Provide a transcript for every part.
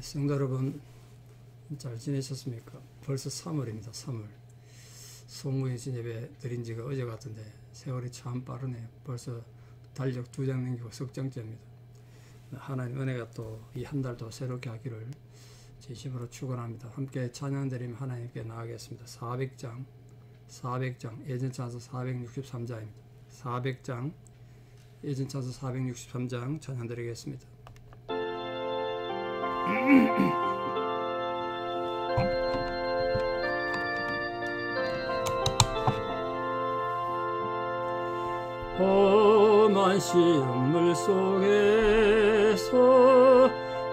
성도 여러분, 잘 지내셨습니까? 벌써 3월입니다. 3월. 송무예신 예배 드린 지가 어제 같은데 세월이 참 빠르네요. 벌써 달력 2장 넘기고 석장째입니다. 하나님 은혜가 또 이 한 달도 새롭게 하기를 진심으로 축원합니다. 함께 찬양 드리며 하나님께 나아가겠습니다. 400장 예전찬서 463장입니다. 400장 예전찬서 463장 찬양 드리겠습니다. 험한 시험물 속에서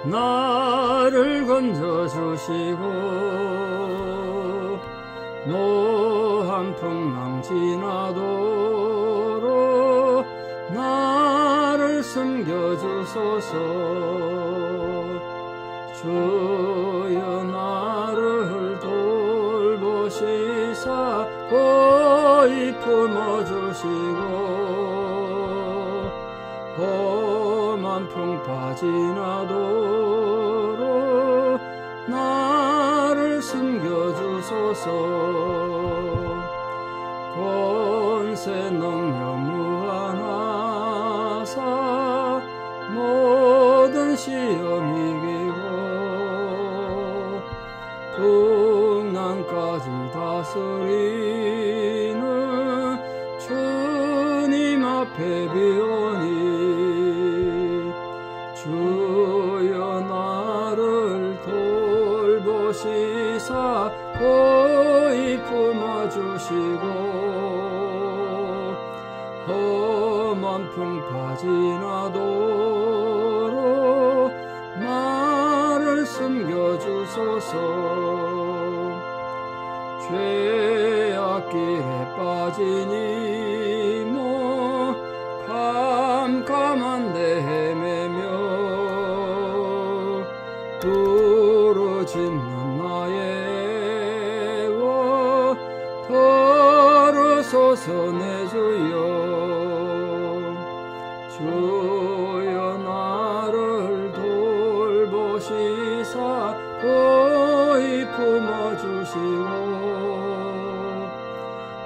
나를 건져주시고 노한 풍랑 지나도록 나를 숨겨주소서. 주여 나를 돌보시사 보이 품어주시고 험한 풍파 지나도록 나를 숨겨주소서. 권세 능력 무한하사 모든 시험 이기고 풍랑까지 다스리는 주님 앞에 비오니 주여 나를 돌보시사 보이 품어주시고 험한 풍파 지나도록 나를 숨겨주소서. 죄악길에 빠지니 뭐 캄캄한데 헤매며 부르짖는 나의 워 들으소서 내 주여. 주여 나를 돌보시사 보이 품어주시고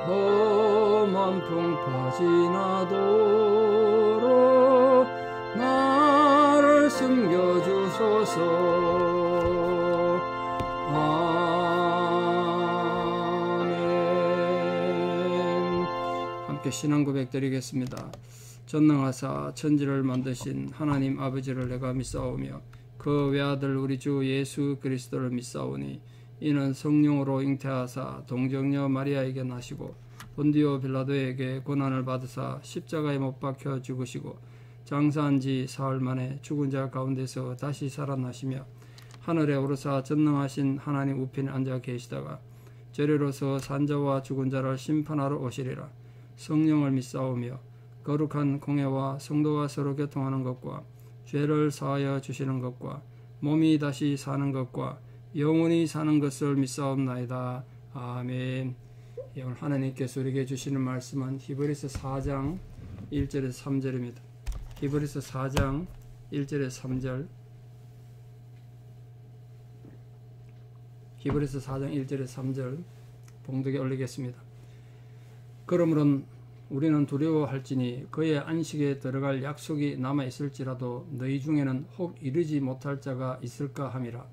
험한 풍파 지나도록 나를 숨겨주소서. 아멘. 함께 신앙 고백 드리겠습니다. 전능하사 천지를 만드신 하나님 아버지를 내가 믿사오며 그 외아들 우리 주 예수 그리스도를 믿사오니 이는 성령으로 잉태하사 동정녀 마리아에게 나시고 본디오 빌라도에게 고난을 받으사 십자가에 못 박혀 죽으시고 장사한 지 사흘 만에 죽은 자 가운데서 다시 살아나시며 하늘에 오르사 전능하신 하나님 우편에 앉아 계시다가 저리로서 산자와 죽은 자를 심판하러 오시리라. 성령을 믿사오며 거룩한 공회와 성도가 서로 교통하는 것과 죄를 사하여 주시는 것과 몸이 다시 사는 것과 영원히 사는 것을 믿사옵나이다. 아멘. 오늘 하나님께서 우리에게 주시는 말씀은 히브리서 4장 1절에서 3절입니다. 히브리서 4장 1절에서 3절. 히브리서 4장 1절에서 3절 봉독에 올리겠습니다. 그러므로 우리는 두려워할지니 그의 안식에 들어갈 약속이 남아있을지라도 너희 중에는 혹 이르지 못할 자가 있을까 함이라.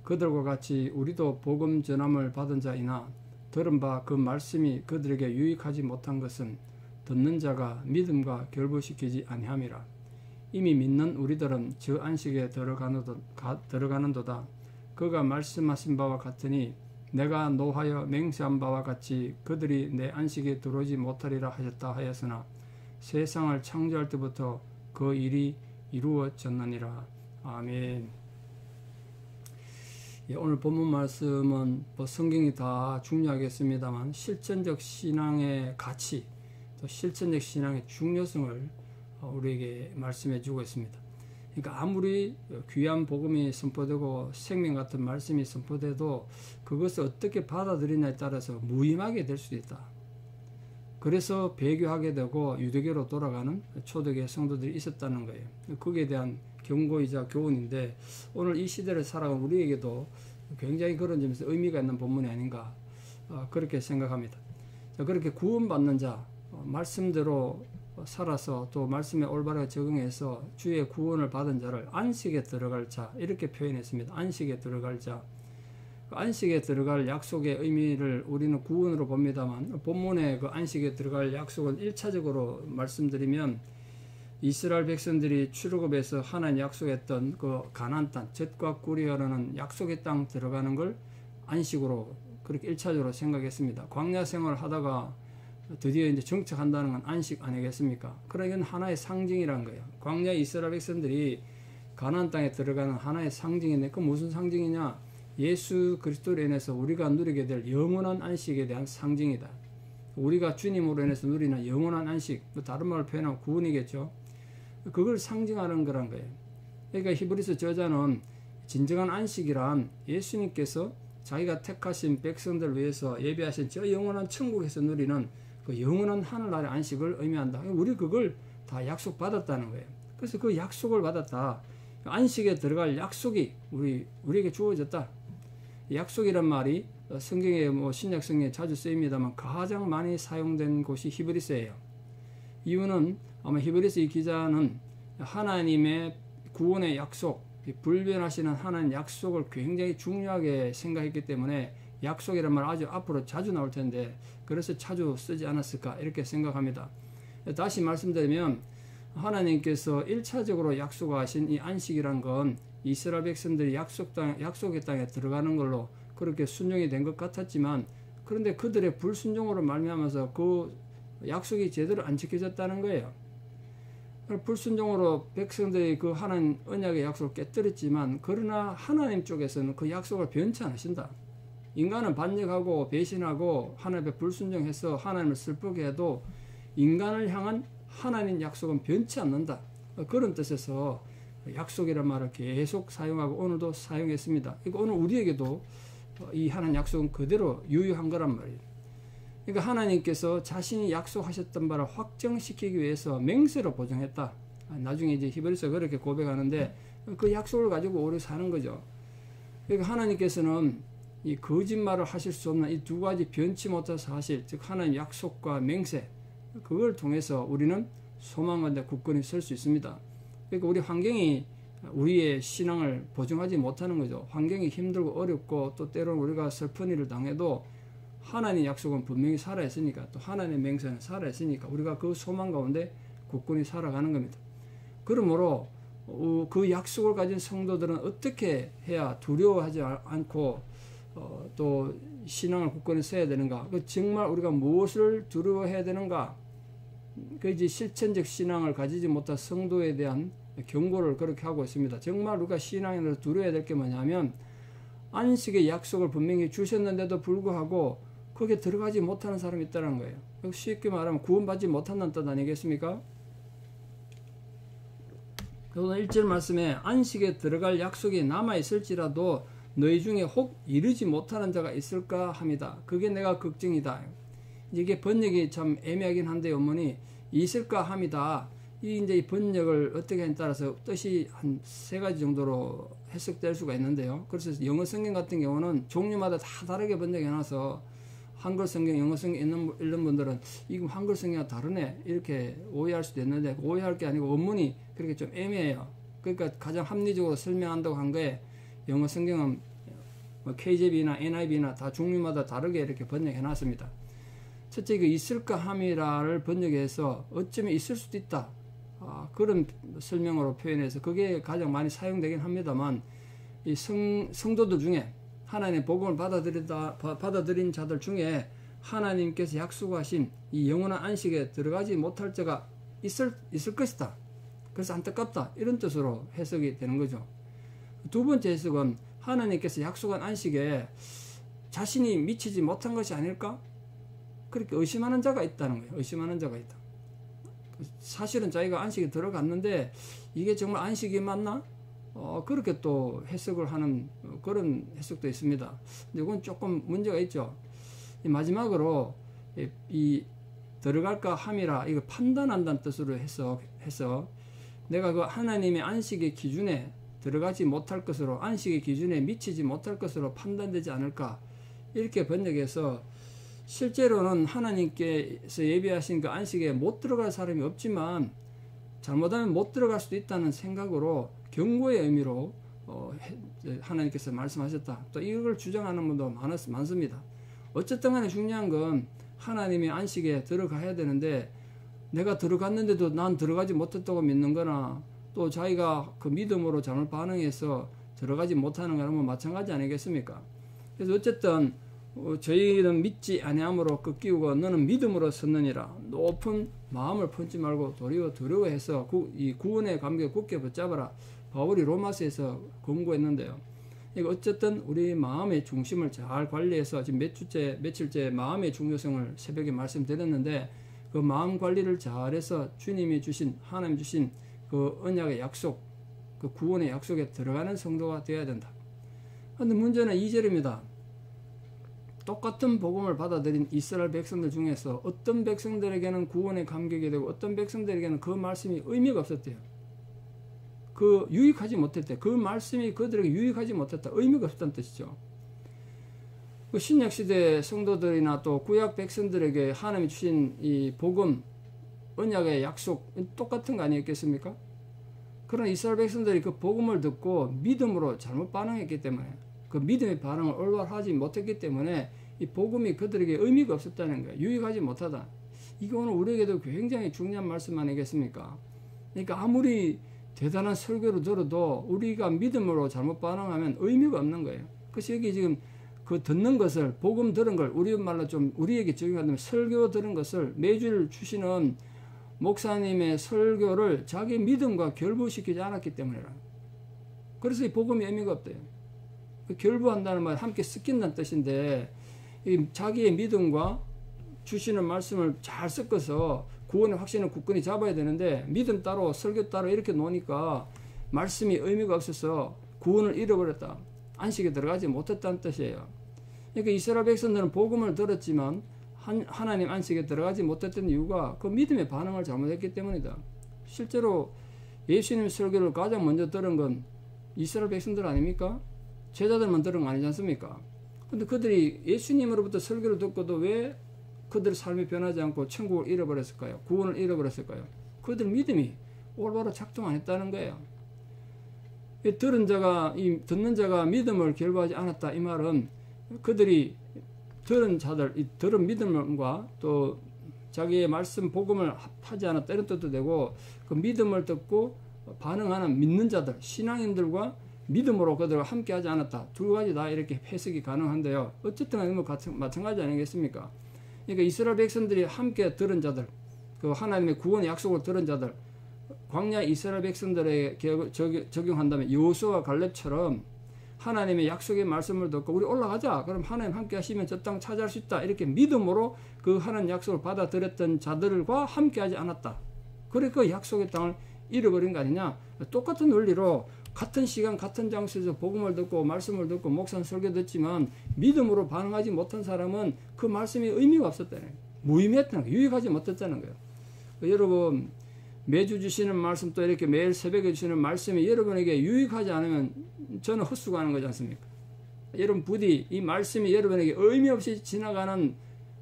그들과 같이 우리도 복음 전함을 받은 자이나 들은 바 그 말씀이 그들에게 유익하지 못한 것은 듣는 자가 믿음과 결부시키지 아니함이라. 이미 믿는 우리들은 저 안식에 들어가는도다. 그가 말씀하신 바와 같으니 내가 노하여 맹세한 바와 같이 그들이 내 안식에 들어오지 못하리라 하셨다 하였으나 세상을 창조할 때부터 그 일이 이루어졌느니라. 아멘. 오늘 본문 말씀은 성경이 다 중요하겠습니다만 실천적 신앙의 가치, 또 실천적 신앙의 중요성을 우리에게 말씀해 주고 있습니다. 그러니까 아무리 귀한 복음이 선포되고 생명 같은 말씀이 선포돼도 그것을 어떻게 받아들이냐에 따라서 무임하게 될 수도 있다. 그래서 배교하게 되고 유대교로 돌아가는 초대교회 성도들이 있었다는 거예요. 거기에 대한 경고이자 교훈인데 오늘 이 시대를 살아가는 우리에게도 굉장히 그런 점에서 의미가 있는 본문이 아닌가 그렇게 생각합니다. 자, 그렇게 구원받는 자, 말씀대로 살아서 또 말씀에 올바르게 적응해서 주의 구원을 받은 자를 안식에 들어갈 자 이렇게 표현했습니다. 안식에 들어갈 자. 안식에 들어갈 약속의 의미를 우리는 구원으로 봅니다만 본문의 그 안식에 들어갈 약속은 1차적으로 말씀드리면 이스라엘 백성들이 출애굽에서 하나님 약속했던 그 가나안 땅, 젖과 꿀이 흐르는 약속의 땅 들어가는 걸 안식으로 그렇게 1차적으로 생각했습니다. 광야 생활을 하다가 드디어 이제 정착한다는 건 안식 아니겠습니까? 그러니까 이건 하나의 상징이란 거예요. 광야 이스라엘 백성들이 가나안 땅에 들어가는 하나의 상징인데 그 무슨 상징이냐? 예수 그리스도로 인해서 우리가 누리게 될 영원한 안식에 대한 상징이다. 우리가 주님으로 인해서 누리는 영원한 안식, 다른 말로 표현하면 구원이겠죠. 그걸 상징하는 거란 거예요. 그러니까 히브리서 저자는 진정한 안식이란 예수님께서 자기가 택하신 백성들을 위해서 예비하신 저 영원한 천국에서 누리는 그 영원한 하늘나라의 안식을 의미한다. 우리 그걸 다 약속받았다는 거예요. 그래서 그 약속을 받았다. 안식에 들어갈 약속이 우리에게 주어졌다. 약속이란 말이 성경에 신약 성경에 자주 쓰입니다만 가장 많이 사용된 곳이 히브리서예요. 이유는 아마 히브리서 이 기자는 하나님의 구원의 약속, 불변하시는 하나님 약속을 굉장히 중요하게 생각했기 때문에 약속이란 말 아주 앞으로 자주 나올 텐데 그래서 자주 쓰지 않았을까 이렇게 생각합니다. 다시 말씀드리면 하나님께서 1차적으로 약속하신 이 안식이란 건 이스라엘 백성들이 약속의 땅에 들어가는 걸로 그렇게 순종이 된 것 같았지만 그런데 그들의 불순종으로 말미암아서 그 약속이 제대로 안 지켜졌다는 거예요. 불순종으로 백성들이 그 하나님 언약의 약속을 깨뜨렸지만 그러나 하나님 쪽에서는 그 약속을 변치 않으신다. 인간은 반역하고 배신하고 하나님의 불순종해서 하나님을 슬프게 해도 인간을 향한 하나님 약속은 변치 않는다. 그런 뜻에서 약속이란 말을 계속 사용하고 오늘도 사용했습니다. 오늘 우리에게도 이 하나님 약속은 그대로 유효한 거란 말이에요. 그러니까 하나님께서 자신이 약속하셨던 바를 확정시키기 위해서 맹세로 보증했다. 나중에 이제 히브리서 그렇게 고백하는데 그 약속을 가지고 오래 사는 거죠. 그러니까 하나님께서는 이 거짓말을 하실 수 없는 이 두 가지 변치 못할 사실, 즉 하나님 약속과 맹세, 그걸 통해서 우리는 소망과 굳건히 설 수 있습니다. 그러니까 우리 환경이 우리의 신앙을 보증하지 못하는 거죠. 환경이 힘들고 어렵고 또 때로는 우리가 슬픈 일을 당해도 하나님의 약속은 분명히 살아있으니까 또 하나님의 맹세는 살아있으니까 우리가 그 소망 가운데 굳건히 살아가는 겁니다. 그러므로 그 약속을 가진 성도들은 어떻게 해야 두려워하지 않고 또 신앙을 굳건히 서야 되는가? 정말 우리가 무엇을 두려워해야 되는가? 그 이제 실천적 신앙을 가지지 못한 성도에 대한 경고를 그렇게 하고 있습니다. 정말 우리가 신앙인으로 두려워해야 될 게 뭐냐면 안식의 약속을 분명히 주셨는데도 불구하고 거기에 들어가지 못하는 사람이 있다는 거예요. 쉽게 말하면 구원받지 못한다는 뜻 아니겠습니까? 오늘 1절 말씀에 안식에 들어갈 약속이 남아있을지라도 너희 중에 혹 이르지 못하는 자가 있을까 합니다. 그게 내가 걱정이다. 이게 번역이 참 애매하긴 한데 어머니 있을까 합니다. 이제 이 번역을 어떻게 하냐에 따라서 뜻이 한 3가지 정도로 해석될 수가 있는데요. 그래서 영어 성경 같은 경우는 종류마다 다 다르게 번역해놔서 한글 성경, 영어 성경 읽는 분들은 이거 한글 성경과 다르네 이렇게 오해할 수도 있는데 오해할 게 아니고 원문이 그렇게 좀 애매해요. 그러니까 가장 합리적으로 설명한다고 한 거에 영어 성경은 KJV나 NIV나 다 종류마다 다르게 이렇게 번역해놨습니다. 첫째 그 있을까 함이라를 번역해서 어쩌면 있을 수도 있다. 그런 설명으로 표현해서 그게 가장 많이 사용되긴 합니다만 이 성도들 중에 하나님의 복음을 받아들인 자들 중에 하나님께서 약속하신 이 영원한 안식에 들어가지 못할 자가 있을 것이다. 그래서 안타깝다. 이런 뜻으로 해석이 되는 거죠. 두 번째 해석은 하나님께서 약속한 안식에 자신이 미치지 못한 것이 아닐까? 그렇게 의심하는 자가 있다는 거예요. 의심하는 자가 있다. 사실은 자기가 안식에 들어갔는데 이게 정말 안식이 맞나? 그렇게 또 해석을 하는 그런 해석도 있습니다. 근데 이건 조금 문제가 있죠. 마지막으로 이 들어갈까 함이라, 이거 판단한다는 뜻으로 해서 내가 그 하나님의 안식의 기준에 들어가지 못할 것으로, 안식의 기준에 미치지 못할 것으로 판단되지 않을까, 이렇게 번역해서 실제로는 하나님께서 예비하신 그 안식에 못 들어갈 사람이 없지만 잘못하면 못 들어갈 수도 있다는 생각으로 경고의 의미로 하나님께서 말씀하셨다. 또 이걸 주장하는 분도 많습니다. 어쨌든 간에 중요한 건 하나님의 안식에 들어가야 되는데 내가 들어갔는데도 난 들어가지 못했다고 믿는 거나 또 자기가 그 믿음으로 잘못 반응해서 들어가지 못하는 거는 마찬가지 아니겠습니까? 그래서 어쨌든 저희는 믿지 아니함으로 꺾이고 너는 믿음으로 섰느니라. 높은 마음을 품지 말고 도리어 두려워해서 이 구원의 감격을 굳게 붙잡아라. 바울이 로마서에서 권고했는데요. 이거 어쨌든 우리 마음의 중심을 잘 관리해서 지금 며칠째 마음의 중요성을 새벽에 말씀드렸는데 그 마음 관리를 잘해서 주님이 주신, 하나님 주신 그 언약의 약속, 그 구원의 약속에 들어가는 성도가 되어야 된다. 그런데 문제는 2절입니다. 똑같은 복음을 받아들인 이스라엘 백성들 중에서 어떤 백성들에게는 구원의 감격이 되고 어떤 백성들에게는 그 말씀이 의미가 없었대요. 그 유익하지 못했대. 그 말씀이 그들에게 유익하지 못했다. 의미가 없다는 뜻이죠. 그 신약시대 성도들이나 또 구약 백성들에게 하나님이 주신 이 복음, 언약의 약속 똑같은 거 아니겠습니까? 그러나 이스라엘 백성들이 그 복음을 듣고 믿음으로 잘못 반응했기 때문에, 그 믿음의 반응을 올바르하지 못했기 때문에 이 복음이 그들에게 의미가 없었다는 거예요. 유익하지 못하다. 이게 오늘 우리에게도 굉장히 중요한 말씀 아니겠습니까? 그러니까 아무리 대단한 설교를 들어도 우리가 믿음으로 잘못 반응하면 의미가 없는 거예요. 그래서 여기 지금 그 듣는 것을, 복음 들은 걸 우리 말로 좀 우리에게 적용한다면 설교 들은 것을 매주 주시는 목사님의 설교를 자기 믿음과 결부시키지 않았기 때문이라. 그래서 이 복음이 의미가 없대요. 그 결부한다는 말 함께 섞인다는 뜻인데 이 자기의 믿음과 주시는 말씀을 잘 섞어서 구원의 확신을 굳건히 잡아야 되는데 믿음 따로 설교 따로 이렇게 놓으니까 말씀이 의미가 없어서 구원을 잃어버렸다. 안식에 들어가지 못했다는 뜻이에요. 그러니까 이스라엘 백성들은 복음을 들었지만 하나님 안식에 들어가지 못했던 이유가 그 믿음의 반응을 잘못했기 때문이다. 실제로 예수님 설교를 가장 먼저 들은 건 이스라엘 백성들 아닙니까? 제자들만 들은 거 아니지 않습니까? 근데 그들이 예수님으로부터 설교를 듣고도 왜 그들의 삶이 변하지 않고 천국을 잃어버렸을까요? 구원을 잃어버렸을까요? 그들 믿음이 올바로 작동 안 했다는 거예요. 듣는 자가 믿음을 결부하지 않았다. 이 말은 그들이 들은 자들, 이 들은 믿음과 또 자기의 말씀, 복음을 합하지 않았다. 이런 뜻도 되고 그 믿음을 듣고 반응하는 믿는 자들, 신앙인들과 믿음으로 그들과 함께 하지 않았다. 두 가지 다 이렇게 해석이 가능한데요. 어쨌든 마찬가지 아니겠습니까? 그러니까 이스라엘 백성들이 함께 들은 자들, 그 하나님의 구원의 약속을 들은 자들, 광야 이스라엘 백성들에게 적용한다면 여호수아와 갈렙처럼 하나님의 약속의 말씀을 듣고 우리 올라가자. 그럼 하나님 함께 하시면 저 땅 차지할 수 있다. 이렇게 믿음으로 그 하나님 약속을 받아들였던 자들과 함께 하지 않았다. 그래 그 약속의 땅을 잃어버린 거 아니냐. 똑같은 원리로 같은 시간 같은 장소에서 복음을 듣고 말씀을 듣고 목사님 설교 듣지만 믿음으로 반응하지 못한 사람은 그 말씀이 의미가 없었다는 거예요. 무의미했다는 거예요. 유익하지 못했다는 거예요. 여러분 매주 주시는 말씀 또 이렇게 매일 새벽에 주시는 말씀이 여러분에게 유익하지 않으면 저는 헛수고하는 거지 않습니까? 여러분 부디 이 말씀이 여러분에게 의미 없이 지나가는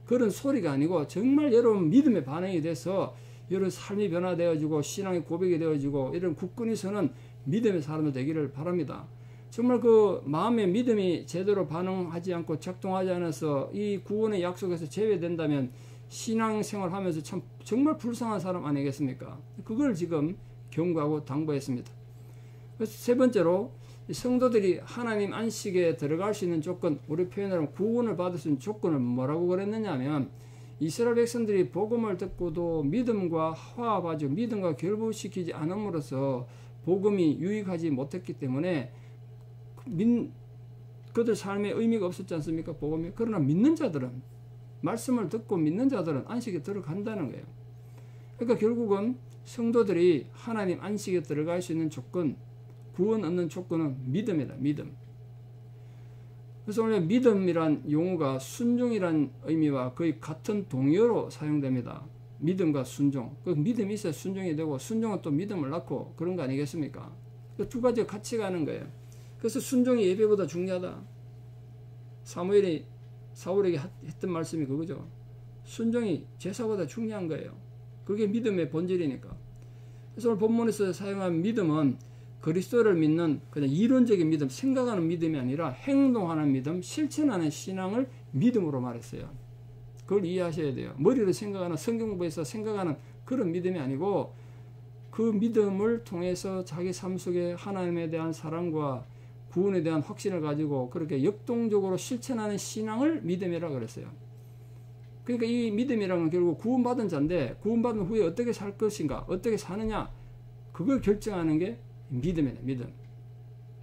그런 소리가 아니고 정말 여러분 믿음의 반응이 돼서 여러분 삶이 변화되어지고 신앙의 고백이 되어지고 이런 굳건히 서는 믿음의 사람들 되기를 바랍니다. 정말 그 마음의 믿음이 제대로 반응하지 않고 작동하지 않아서 이 구원의 약속에서 제외된다면 신앙생활 하면서 참 정말 불쌍한 사람 아니겠습니까? 그걸 지금 경고하고 당부했습니다. 그래서 세 번째로 성도들이 하나님 안식에 들어갈 수 있는 조건, 우리 표현으로 구원을 받을 수 있는 조건을 뭐라고 그랬느냐 하면 이스라엘 백성들이 복음을 듣고도 믿음과 화합하지 믿음과 결부시키지 않음으로써 복음이 유익하지 못했기 때문에 그들 삶에 의미가 없었지 않습니까? 복음이. 그러나 믿는 자들은 말씀을 듣고 믿는 자들은 안식에 들어간다는 거예요. 그러니까 결국은 성도들이 하나님 안식에 들어갈 수 있는 조건, 구원 얻는 조건은 믿음이다. 믿음. 그래서 원래 믿음이란 용어가 순종이란 의미와 거의 같은 동의어로 사용됩니다. 믿음과 순종. 그 믿음이 있어야 순종이 되고 순종은 또 믿음을 낳고 그런 거 아니겠습니까? 그 두 가지가 같이 가는 거예요. 그래서 순종이 예배보다 중요하다. 사무엘이 사울에게 했던 말씀이 그거죠. 순종이 제사보다 중요한 거예요. 그게 믿음의 본질이니까. 그래서 오늘 본문에서 사용한 믿음은 그리스도를 믿는 그냥 이론적인 믿음, 생각하는 믿음이 아니라 행동하는 믿음, 실천하는 신앙을 믿음으로 말했어요. 그걸 이해하셔야 돼요. 머리로 생각하는, 성경 공부에서 생각하는 그런 믿음이 아니고 그 믿음을 통해서 자기 삶 속에 하나님에 대한 사랑과 구원에 대한 확신을 가지고 그렇게 역동적으로 실천하는 신앙을 믿음이라고 그랬어요. 그러니까 이 믿음이라는 건 결국 구원받은 자인데 구원받은 후에 어떻게 살 것인가, 어떻게 사느냐, 그걸 결정하는 게 믿음이네, 믿음.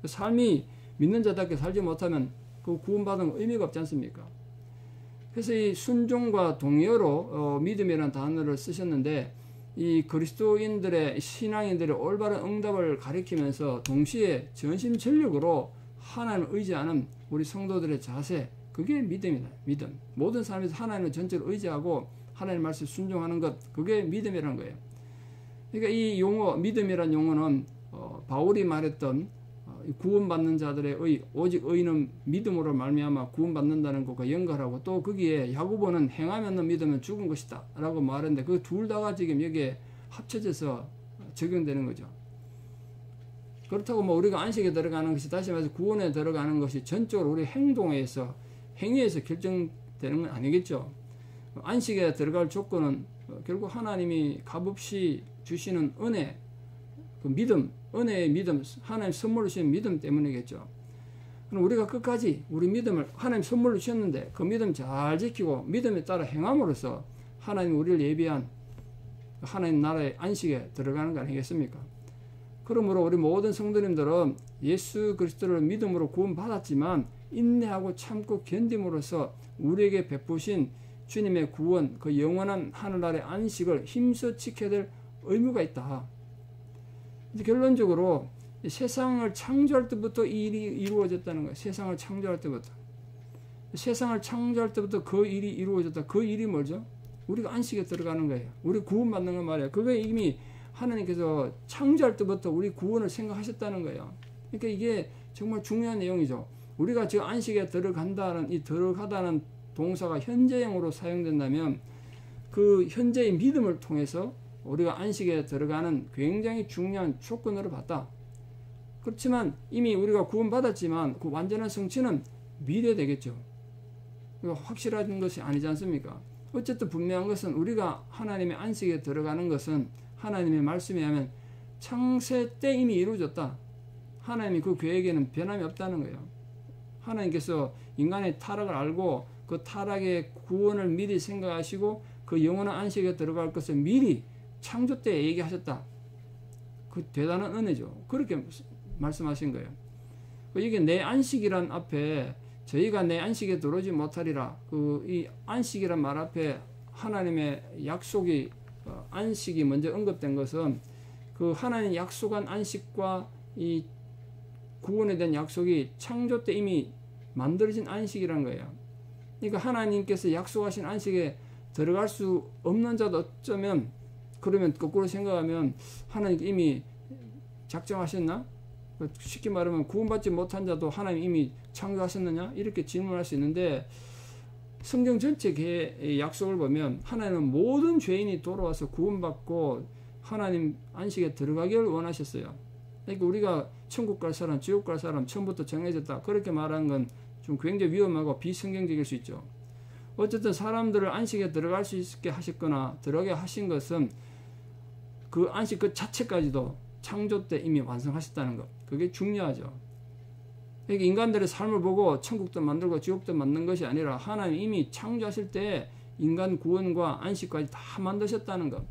삶이 믿는 자답게 살지 못하면 그 구원받은 의미가 없지 않습니까? 그래서 이 순종과 동의어로 믿음이라는 단어를 쓰셨는데 이 그리스도인들의 신앙인들의 올바른 응답을 가리키면서 동시에 전심전력으로 하나님을 의지하는 우리 성도들의 자세, 그게 믿음이다. 믿음. 모든 사람에서 하나님을 전체로 의지하고 하나님 말씀 순종하는 것, 그게 믿음이라는 거예요. 그러니까 이 용어, 믿음이라는 용어는 바울이 말했던 구원받는 자들의 의, 오직 의는 믿음으로 말미암아 구원받는다는 것과 연결하고 또 거기에 야고보는 행하면 믿으면 죽은 것이다 라고 말했는데 그 둘 다가 지금 여기에 합쳐져서 적용되는 거죠. 그렇다고 뭐 우리가 안식에 들어가는 것이, 다시 말해서 구원에 들어가는 것이 전적으로 우리 행동에서, 행위에서 결정되는 건 아니겠죠. 안식에 들어갈 조건은 결국 하나님이 값없이 주시는 은혜, 그 믿음, 은혜의 믿음, 하나님 선물로 주신 믿음 때문이겠죠. 그럼 우리가 끝까지 우리 믿음을 하나님 선물로 주셨는데 그 믿음 잘 지키고 믿음에 따라 행함으로써 하나님 우리를 예비한 하나님 나라의 안식에 들어가는 거 아니겠습니까? 그러므로 우리 모든 성도님들은 예수 그리스도를 믿음으로 구원받았지만 인내하고 참고 견딤으로써 우리에게 베푸신 주님의 구원, 그 영원한 하늘나라의 안식을 힘써 지켜야 될 의무가 있다. 결론적으로 세상을 창조할 때부터 이 일이 이루어졌다는 거예요. 세상을 창조할 때부터. 세상을 창조할 때부터 그 일이 이루어졌다. 그 일이 뭐죠? 우리가 안식에 들어가는 거예요. 우리 구원받는 거 말이에요. 그게 이미 하나님께서 창조할 때부터 우리 구원을 생각하셨다는 거예요. 그러니까 이게 정말 중요한 내용이죠. 우리가 지금 안식에 들어간다는, 이 들어가다는 동사가 현재형으로 사용된다면 그 현재의 믿음을 통해서 우리가 안식에 들어가는 굉장히 중요한 조건으로 봤다. 그렇지만 이미 우리가 구원받았지만 그 완전한 성취는 미래 되겠죠. 확실한 것이 아니지 않습니까? 어쨌든 분명한 것은 우리가 하나님의 안식에 들어가는 것은 하나님의 말씀에 하면 창세 때 이미 이루어졌다. 하나님이 그 계획에는 변함이 없다는 거예요. 하나님께서 인간의 타락을 알고 그 타락의 구원을 미리 생각하시고 그 영원한 안식에 들어갈 것을 미리 창조 때 얘기하셨다. 그 대단한 은혜죠. 그렇게 말씀하신 거예요. 이게 내 안식이란 앞에 저희가 내 안식에 들어오지 못하리라. 이 안식이란 말 앞에 하나님의 약속이 안식이 먼저 언급된 것은 그 하나님 약속한 안식과 이 구원에 대한 약속이 창조 때 이미 만들어진 안식이란 거예요. 그러니까 하나님께서 약속하신 안식에 들어갈 수 없는 자도 어쩌면, 그러면 거꾸로 생각하면 하나님께 이미 작정하셨나? 쉽게 말하면 구원받지 못한 자도 하나님 이미 창조하셨느냐? 이렇게 질문할 수 있는데 성경 전체 약속을 보면 하나님은 모든 죄인이 돌아와서 구원받고 하나님 안식에 들어가기를 원하셨어요. 그러니까 우리가 천국 갈 사람, 지옥 갈 사람 처음부터 정해졌다. 그렇게 말하는 건 좀 굉장히 위험하고 비성경적일 수 있죠. 어쨌든 사람들을 안식에 들어갈 수 있게 하셨거나 들어가게 하신 것은 그 안식 그 자체까지도 창조 때 이미 완성하셨다는 것. 그게 중요하죠. 그러니까 인간들의 삶을 보고 천국도 만들고 지옥도 만든 것이 아니라 하나님 이미 창조하실 때 인간 구원과 안식까지 다 만드셨다는 것.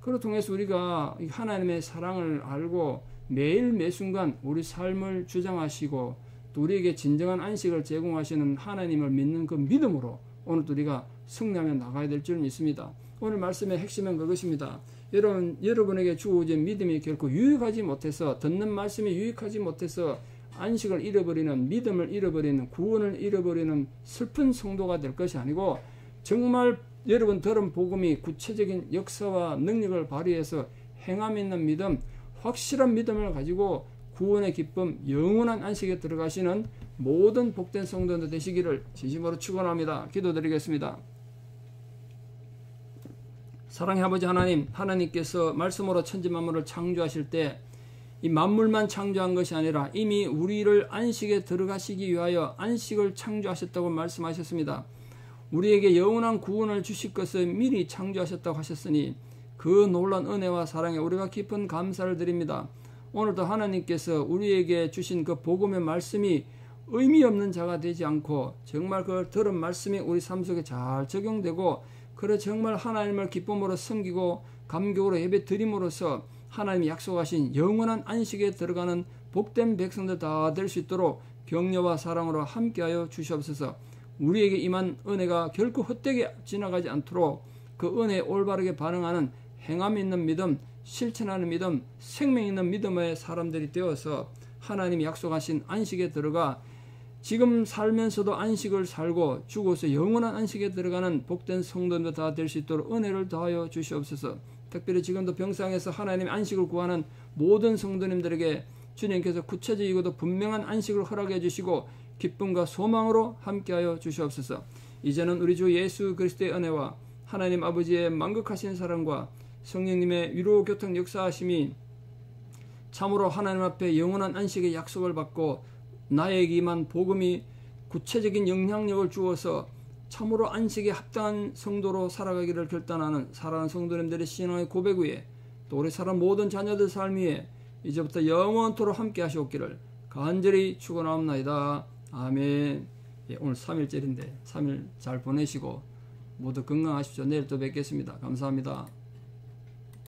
그로 통해서 우리가 하나님의 사랑을 알고 매일 매순간 우리 삶을 주장하시고 또 우리에게 진정한 안식을 제공하시는 하나님을 믿는 그 믿음으로 오늘도 우리가 승리하며 나가야 될 줄 믿습니다. 오늘 말씀의 핵심은 그것입니다. 여러분에게 주어진 믿음이 결코 유익하지 못해서, 듣는 말씀이 유익하지 못해서 안식을 잃어버리는, 믿음을 잃어버리는, 구원을 잃어버리는 슬픈 성도가 될 것이 아니고 정말 여러분 들은 복음이 구체적인 역사와 능력을 발휘해서 행함 있는 믿음, 확실한 믿음을 가지고 구원의 기쁨, 영원한 안식에 들어가시는 모든 복된 성도들 되시기를 진심으로 축원합니다. 기도드리겠습니다. 사랑의 아버지 하나님, 하나님께서 말씀으로 천지 만물을 창조하실 때 이 만물만 창조한 것이 아니라 이미 우리를 안식에 들어가시기 위하여 안식을 창조하셨다고 말씀하셨습니다. 우리에게 영원한 구원을 주실 것을 미리 창조하셨다고 하셨으니 그 놀라운 은혜와 사랑에 우리가 깊은 감사를 드립니다. 오늘도 하나님께서 우리에게 주신 그 복음의 말씀이 의미 없는 자가 되지 않고 정말 그 들은 말씀이 우리 삶 속에 잘 적용되고 그래 정말 하나님을 기쁨으로 섬기고 감격으로 예배 드림으로써 하나님이 약속하신 영원한 안식에 들어가는 복된 백성들 다 될 수 있도록 격려와 사랑으로 함께하여 주시옵소서. 우리에게 임한 은혜가 결코 헛되게 지나가지 않도록 그 은혜에 올바르게 반응하는 행함 있는 믿음, 실천하는 믿음, 생명 있는 믿음의 사람들이 되어서 하나님이 약속하신 안식에 들어가 지금 살면서도 안식을 살고 죽어서 영원한 안식에 들어가는 복된 성도들 다 될 수 있도록 은혜를 더하여 주시옵소서. 특별히 지금도 병상에서 하나님의 안식을 구하는 모든 성도님들에게 주님께서 구체적이고도 분명한 안식을 허락해 주시고 기쁨과 소망으로 함께하여 주시옵소서. 이제는 우리 주 예수 그리스도의 은혜와 하나님 아버지의 만극하신 사랑과 성령님의 위로 교통 역사하심이 참으로 하나님 앞에 영원한 안식의 약속을 받고 나에게 임한 복음이 구체적인 영향력을 주어서 참으로 안식에 합당한 성도로 살아가기를 결단하는 사랑하는 성도님들의 신앙의 고백 위에 또 우리 사람 모든 자녀들 삶 위에 이제부터 영원토록 함께 하시옵기를 간절히 축원하옵나이다. 아멘. 예, 오늘 3일절인데 3일 잘 보내시고 모두 건강하십시오. 내일 또 뵙겠습니다. 감사합니다.